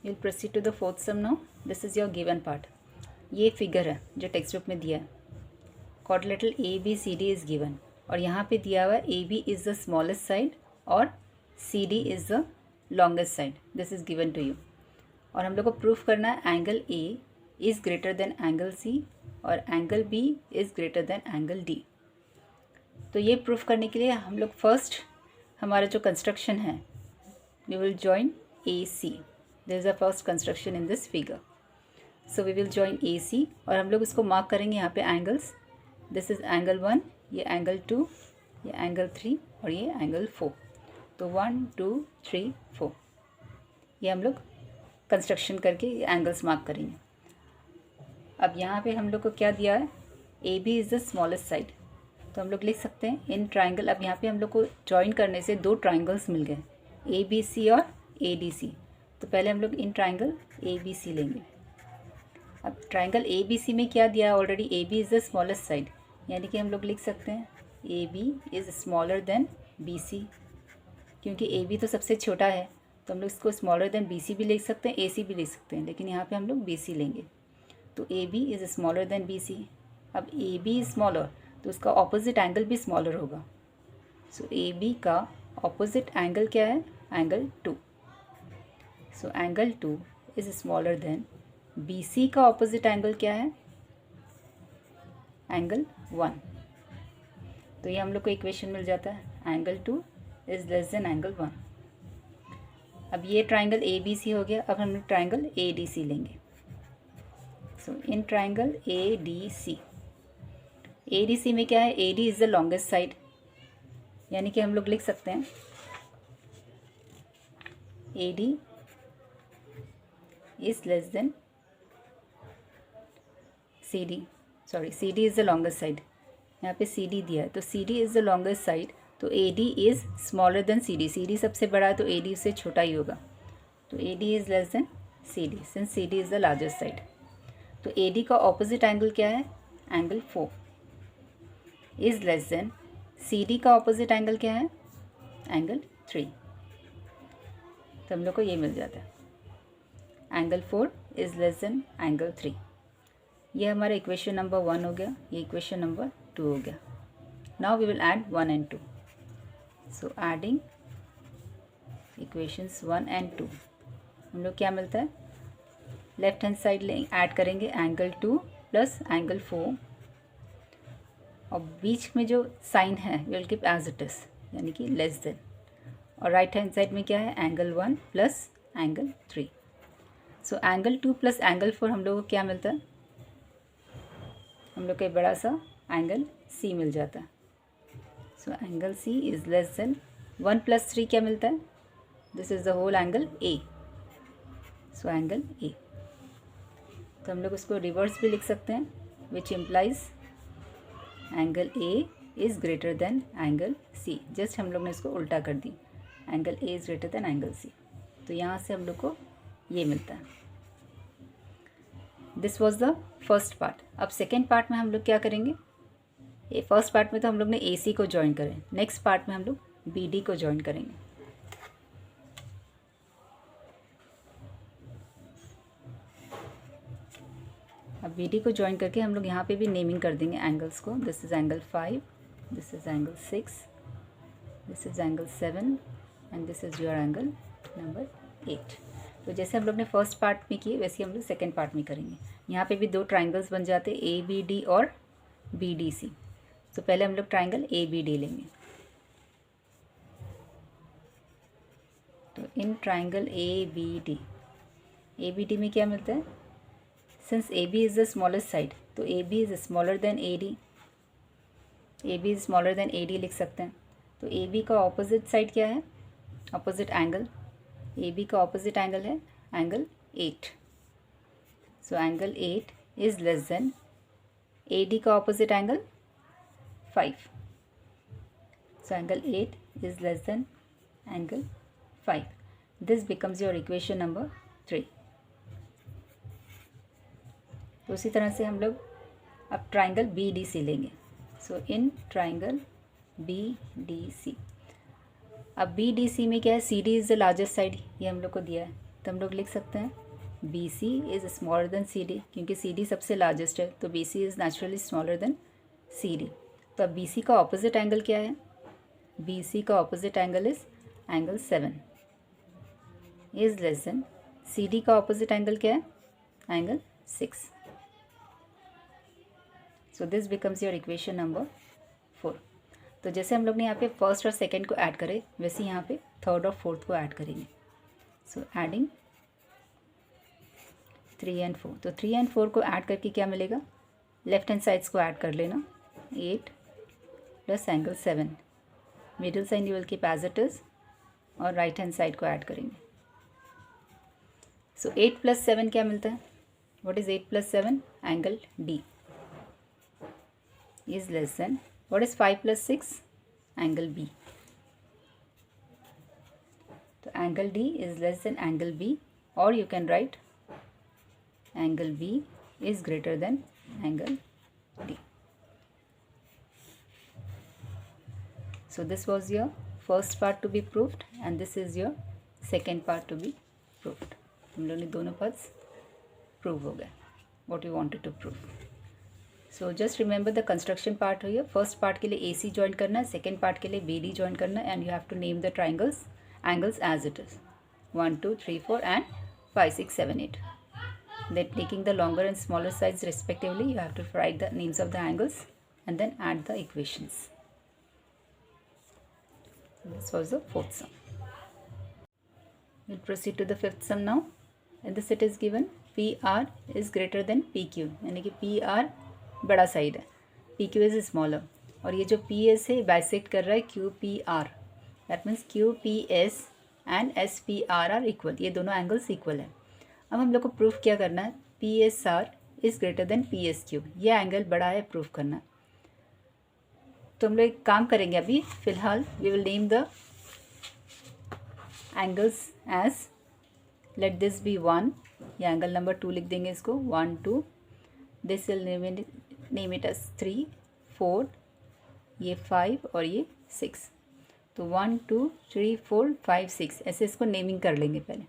You'll proceed to the fourth sum now. This is your given part. ये figure है जो text book में दिया है. Quadrilateral A B C D is given और यहाँ पे दिया हुआ है A B is the smallest side और C D is the longest side. This is given to you और हम लोग को प्रूफ करना है angle A is greater than angle C और angle B is greater than angle D. तो ये प्रूफ करने के लिए हम लोग फर्स्ट हमारा जो कंस्ट्रक्शन है we will join AC. There is a first construction in this figure. So we will join AC और हम लोग इसको मार्क करेंगे यहाँ पे एंगल्स. दिस इज़ एंगल 1, ये एंगल 2, ये एंगल 3 और ये एंगल 4. तो 1 2 3 4 ये हम लोग कंस्ट्रक्शन करके ये एंगल्स मार्क करेंगे. अब यहाँ पे हम लोग को क्या दिया है, A B is the smallest side. तो हम लोग लिख सकते हैं इन ट्राइंगल. अब यहाँ पे हम लोग को ज्वाइन करने से दो ट्राइंगल्स मिल गए, ए बी सी और ए डी सी. तो पहले हम लोग इन ट्राइंगल ए बी सी लेंगे. अब ट्राइंगल ए बी सी में क्या दिया है already, A B is the smallest side, यानी कि हम लोग लिख सकते हैं A B is smaller than B C. क्योंकि ए बी तो सबसे छोटा है तो हम लोग इसको स्मॉलर देन बी सी भी लिख सकते हैं, ए सी भी लिख सकते हैं, लेकिन यहाँ पे हम लोग बी सी लेंगे. तो A B is smaller than B C. अब ए बी इज़ स्मॉलर तो उसका ऑपोजिट एंगल भी स्मॉलर होगा. सो ए बी का ऑपोजिट एंगल क्या है, angle 2. So angle 2 is smaller than B C का ऑपोजिट एंगल क्या है, एंगल 1. तो ये हम लोग को इक्वेशन मिल जाता है, angle 2 is less than angle 1. अब ये ट्राइंगल ए बी सी हो गया. अब हम लोग ट्राइंगल ए डी सी लेंगे. So in triangle A D C, A D C में क्या है, A D is the longest side, यानी कि हम लोग लिख सकते हैं A D is less than C D. Sorry, C D is the longest side. यहाँ पे सी डी दिया है तो C D is the longest side. तो A D is smaller than C D. C D सबसे बड़ा है तो ए डी उससे छोटा ही होगा. तो A D is less than C D since C D is the largest side. तो ए डी का ऑपोजिट एंगल क्या है, angle 4 is less than C D का ऑपोजिट एंगल क्या है, एंगल 3. तो हम लोग को ये मिल जाता है angle 4 is less than angle 3. ये हमारा इक्वेशन नंबर 1 हो गया, ये इक्वेशन नंबर 2 हो गया. Now we will add 1 and 2. So adding equations 1 and 2 हम लोग क्या मिलता है, लेफ्ट हैंड साइड ऐड करेंगे एंगल 2 प्लस एंगल 4 और बीच में जो साइन है we will keep as it is, यानी कि लेस देन. और राइट हैंड साइड में क्या है, angle 1 plus angle 3. So angle 2 plus angle 4 हम लोग को क्या मिलता है, हम लोग को बड़ा सा एंगल सी मिल जाता है. So angle C is less than 1 plus 3 क्या मिलता है, this is the whole angle A. So angle A. तो हम लोग उसको रिवर्स भी लिख सकते हैं, which implies angle A is greater than angle C. Just हम लोग ने इसको उल्टा कर दी, angle A is greater than angle C. तो यहाँ से हम लोग को ये मिलता है. This was the first part. अब सेकेंड पार्ट में हम लोग क्या करेंगे, ये फर्स्ट पार्ट में तो हम लोग ने ए सी को ज्वाइन करें, नेक्स्ट पार्ट में हम लोग बी डी को ज्वाइन करेंगे. अब बी डी को ज्वाइन करके हम लोग यहाँ पे भी नेमिंग कर देंगे एंगल्स को. This is angle 5, this is angle 6, this is angle 7 and this is your angle number 8. तो जैसे हम लोग ने फर्स्ट पार्ट में किए वैसे हम लोग सेकेंड पार्ट में करेंगे. यहाँ पे भी दो ट्राइंगल्स बन जाते हैं, ए बी डी और बी डी सी. तो पहले हम लोग ट्राइंगल ए बी डी लेंगे. तो in triangle A B D में क्या मिलता है, since A B is the smallest side तो A B is smaller than A D. A B is smaller than A D लिख सकते हैं. तो ए बी का ऑपोजिट साइड क्या है, ऑपोजिट एंगल, ए बी का ऑपोजिट एंगल है angle 8. So angle 8 is less than A D का opposite angle 5. So angle 8 is less than angle 5. This becomes your equation number 3. तो उसी तरह से हम लोग अब ट्राइंगल बी डी सी लेंगे. So in triangle B D C, अब बी डी सी में क्या है, C D is the largest side, ये हम लोग को दिया है. तो हम लोग लिख सकते हैं B C is smaller than C D, क्योंकि सी डी सबसे लार्जेस्ट है, तो B C is naturally smaller than C D. तो अब बी सी का ऑपोजिट एंगल क्या है? बी सी का opposite angle is angle 7 is less than C D का ऑपोजिट एंगल क्या है? Angle 6। So this becomes your equation number 4। तो जैसे हम लोग ने यहाँ पे फर्स्ट और सेकंड को ऐड करे, वैसे यहाँ पे थर्ड और फोर्थ को ऐड करेंगे। सो एडिंग 3 and 4, तो 3 and 4 को ऐड करके क्या मिलेगा? लेफ्ट हैंड साइड्स को ऐड कर लेना, 8 plus angle 7, middle sign you will keep as it is, और राइट हैंड साइड को ऐड करेंगे। सो 8 प्लस 7 क्या मिलता है? What is 8 plus 7? Angle D is less than what is 5 plus 6? Angle B. तो angle D is less than angle B, और you can write angle B is greater than angle D. So this was your first part to be proved and this is your second part to be proved. हम लोगों ने दोनों parts prove हो गए what you wanted to prove. So just remember the construction part here. First part के लिए AC join करना है, second part के लिए BD join करना है, and you have to name the triangles angles as it is 1 2 3 4 and 5 6 7 8. Then taking the longer and smaller sides respectively, you have to write the names of the angles and then add the equations. This was the fourth sum. We'll proceed to the fifth sum now. In this it is given PR is greater than PQ, यानी कि PR बड़ा side है, PQ is smaller, और ये जो PS है bisect कर रहा है QPR. That means QPS and SPR are equal. ये दोनों एंगल्स इक्वल है। अब हम लोग को प्रूफ क्या करना है? PSR is greater than PSQ, ये एंगल बड़ा है, प्रूफ करना है। तो हम लोग एक काम करेंगे अभी फ़िलहाल, we will name the angles as, let this be 1, ये एंगल नंबर 2 लिख देंगे इसको, 1 2, this will name it as 3 4, ये 5 और ये 6। तो 1 2 3 4 5 6 ऐसे इसको नेमिंग कर लेंगे पहले,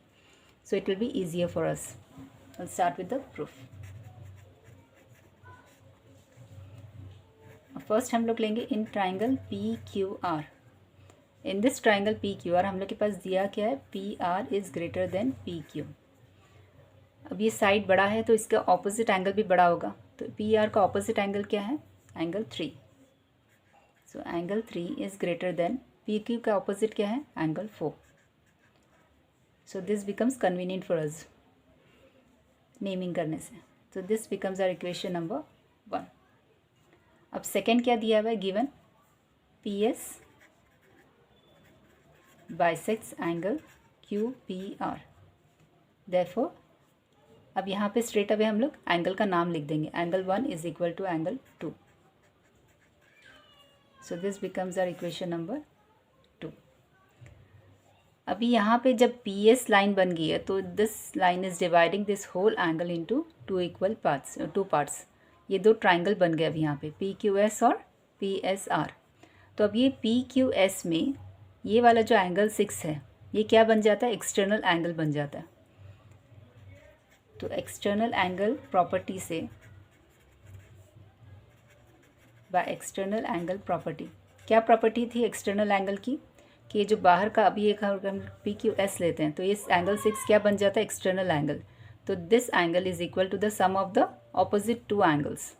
so it will be easier for us. I'll start with the proof. First हम लोग लेंगे in triangle PQR. In this triangle PQR हम लोग के पास दिया क्या है? PR is greater than PQ. अब ये साइड बड़ा है तो इसका ऑपोजिट एंगल भी बड़ा होगा, तो PR का ऑपोजिट एंगल क्या है? Angle 3. So angle 3 is greater than PQ का ऑपोजिट क्या है? Angle 4. So this becomes convenient for us naming करने से. So this becomes our equation number 1. अब सेकेंड क्या दिया हुआ है? Given PS bisects angle QPR. Therefore अब यहाँ पे स्ट्रेट अवे हम लोग एंगल का नाम लिख देंगे, angle 1 is equal to angle 2. So this becomes our equation number 2. अभी यहाँ पे जब PS लाइन बन गई है तो this line is dividing this whole angle into two equal parts, two parts. ये दो ट्राइंगल बन गए अभी यहाँ पे PQS और PSR. तो अब ये PQS में ये वाला जो एंगल 6 है ये क्या बन जाता है? एक्सटर्नल एंगल बन जाता है. तो एक्सटर्नल एंगल प्रॉपर्टी से, बाय एक्सटर्नल एंगल प्रॉपर्टी, क्या प्रॉपर्टी थी एक्सटर्नल एंगल की? कि ये जो बाहर का अभी एक हम PQS लेते हैं तो ये एंगल 6 क्या बन जाता है? External angle. तो this angle is equal to the sum of the opposite two angles.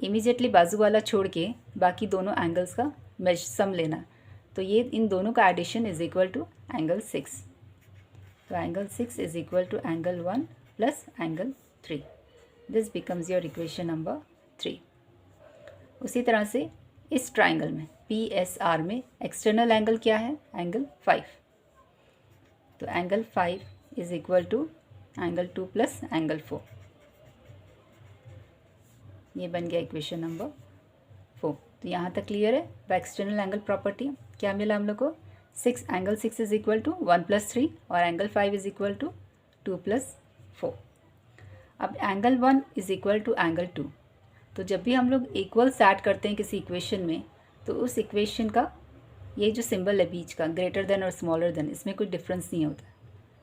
Immediately बाजू वाला छोड़ के बाकी दोनों एंगल्स का सम लेना. तो ये इन दोनों का addition is equal to angle 6. तो angle 6 is equal to angle 1 plus angle 3. This becomes your equation number 3. उसी तरह से इस ट्राइंगल में PSR में एक्सटर्नल एंगल क्या है? एंगल 5. तो angle 5 is equal to angle 2 plus angle 4. ये बन गया इक्वेशन नंबर 4. तो यहाँ तक क्लियर है. बाय एक्सटर्नल एंगल प्रॉपर्टी क्या मिला हम लोग को? 6 angle 6 is equal to 1 plus 3 और angle 5 is equal to 2 plus 4. अब angle 1 is equal to angle 2. तो जब भी हम लोग इक्वल्स ऐड करते हैं किसी इक्वेशन में तो उस इक्वेशन का ये जो सिंबल है बीच का ग्रेटर देन और स्मॉलर देन, इसमें कोई डिफरेंस नहीं होता.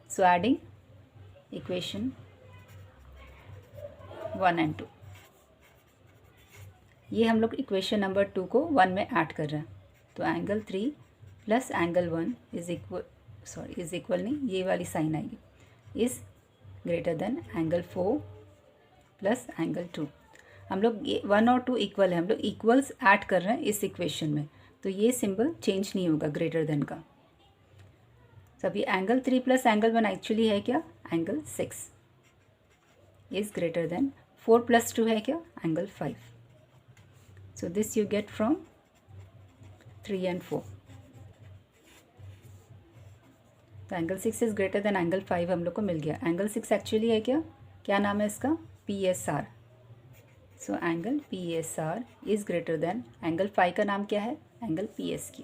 So adding equation 1 and 2। ये हम लोग इक्वेशन नंबर 2 को 1 में ऐड कर रहे हैं। तो angle 3 plus angle 1 is equal नहीं, ये वाली साइन आएगी, is greater than angle 4 plus angle 2। हम लोग ये 1 और 2 इक्वल है, हम लोग इक्वल्स ऐड कर रहे हैं इस इक्वेशन में, तो ये सिंबल चेंज नहीं होगा ग्रेटर देन का। तो अभी एंगल 3 प्लस एंगल 1 एक्चुअली है क्या, angle 6 is greater then 4 plus 2 है क्या, angle 5। So this you get from 3 and 4। तो angle 6 is greater than angle 5 हम लोग को मिल गया। एंगल 6 एक्चुअली है क्या नाम है इसका, PSR। So angle PSR is greater than angle 5 का नाम क्या है, एंगल PSQ।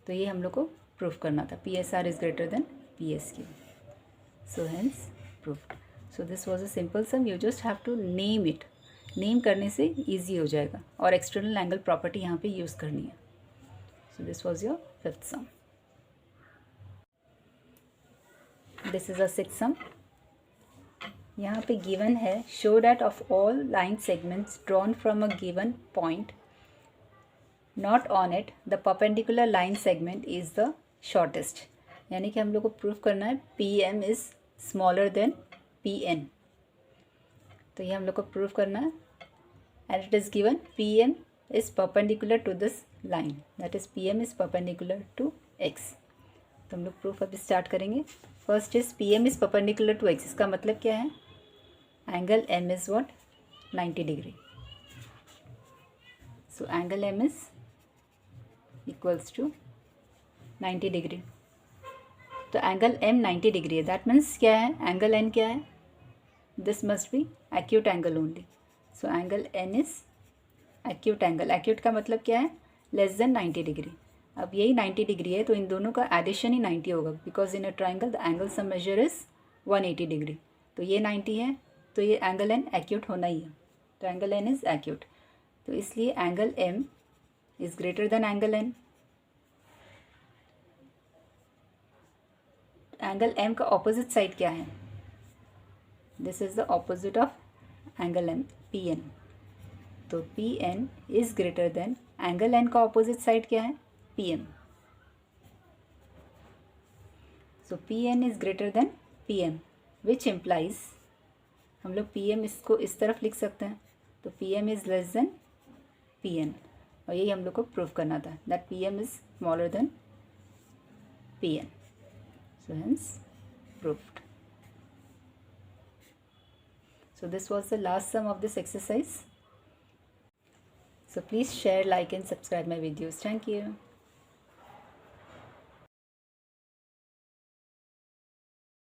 तो ये हम लोग को प्रूफ करना था, PSR is greater than PSQ। So hence proofed. So this was a simple sum, you just have to name it. Name करने से ईजी हो जाएगा, और एक्सटर्नल एंगल प्रॉपर्टी यहाँ पे यूज़ करनी है। So this was your 5th sum. This is a 6th sum. यहाँ पे गिवन है, show that of all line segments drawn from a given point not on it the perpendicular line segment is the shortest. यानी कि हम लोग को proof करना है PM is smaller than PN। तो ये हम लोग को प्रूफ करना है, and it is given PM is perpendicular to this line, that is PM is perpendicular to X। तो हम लोग प्रूफ अभी स्टार्ट करेंगे। First is PM is perpendicular to X। इसका मतलब क्या है, angle M is what, 90 degree. So angle M is equals to 90 degree. तो एंगल M 90 डिग्री है, दैट मीन्स क्या है, एंगल N क्या है, this must be acute angle only. So angle N is acute angle. Acute का मतलब क्या है, लेस देन 90 डिग्री। अब यही 90 डिग्री है, तो इन दोनों का एडिशन ही 90 होगा, because in a triangle the angle sum measure is 180 degree. तो ये 90 है, तो ये एंगल N एक्यूट होना ही है, तो एंगल N इज़ एक्यूट। तो इसलिए angle M is greater than angle N। Angle M का ऑपोजिट साइड क्या है, this is the opposite of angle M, PN। तो PN is greater than angle N का ऑपोजिट साइड क्या है, PM। So PN is greater then PM, which implies, हम लोग PM इसको इस तरफ लिख सकते हैं, तो PM is less then PN। और यही हम लोग को प्रूव करना था, that PM is smaller than PN। So hence proved. So this was the last sum of this exercise. So please share, like and subscribe my videos. Thank you.